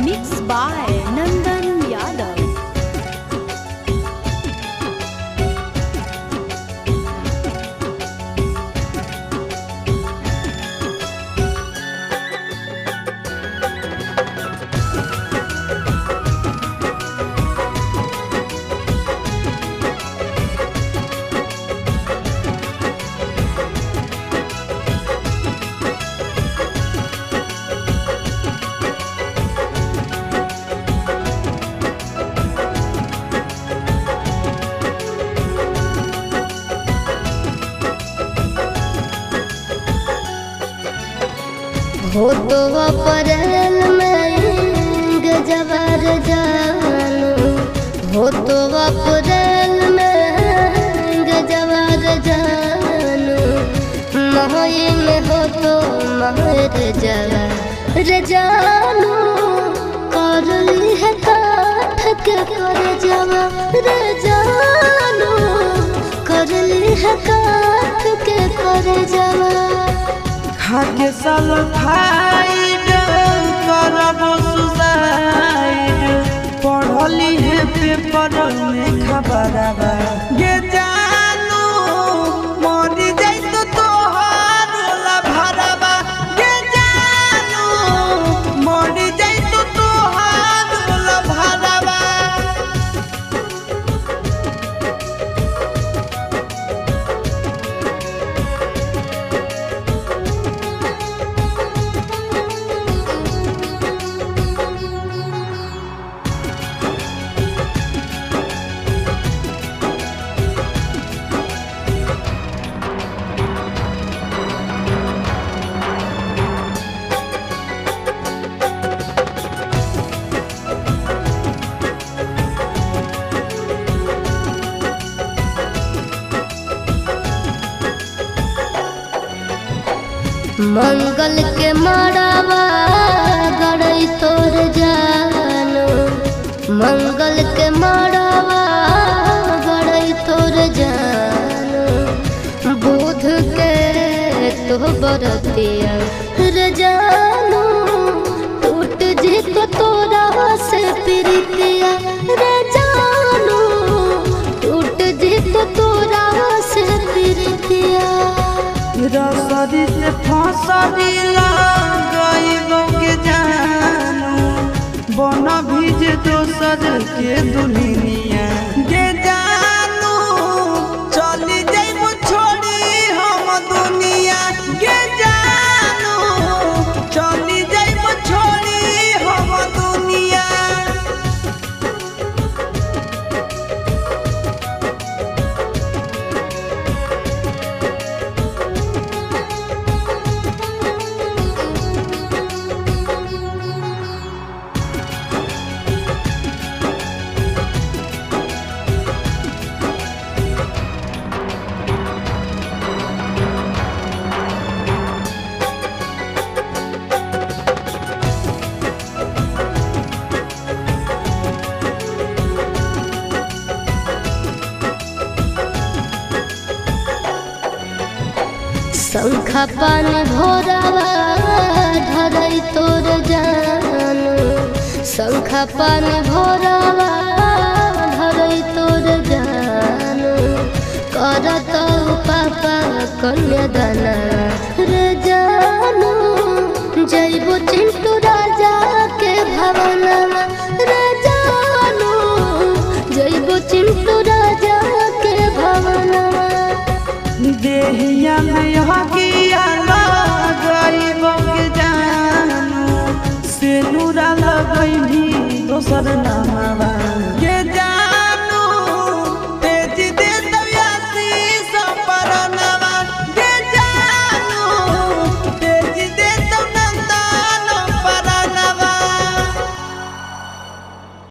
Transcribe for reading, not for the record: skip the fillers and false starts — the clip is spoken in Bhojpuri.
Mixed by Nandan Yadav. हो तो अप्रैल में गजबर जानू, हो तो अप्रैल में गजबर जानू, मई में हो तो महर जवार जानू, कर ली है काठ के कर जवार जानू, कर ली है काठ के कर जवार। खाके सल्फाइड करबो सुसाइड, पढ़ली है पेपर में खबरबा गे जानू, मरी जाइत तोहार लभरबा गे जानू, मरी जाइत तोहार लभरबा। मंगल के मड़ावा गड़ई तोर जानू, मंगल के मड़ावा गड़ई तोर जानू, बुध के तो बरतिया रे जानू, टूट जी तो तोरा से प्रीतिया रे जानू, टूट जी तो तोरा से प्रीतिया। रसरी से फसरी लगाइबो के जानू, बन भीज दोसर के दुनिया गे जानू, चली जाइबो छोड़ी हम दुनिया गे जानू, चली जाइबो छोड़ी हम दुनिया। शंखा पानी भोरावा धरई तोर जानू, शंखा पानी भोरावा धरई तोर जानू, करत पापा कन्यादाना रे जानू, जइबो चिंटू राजा के भवनवा रे जानू, जइबो चिंटू राजा के भवनवा। देहिया में हकिया लगाइबो के जानू, से नूरा लगैनी दोसर नामवा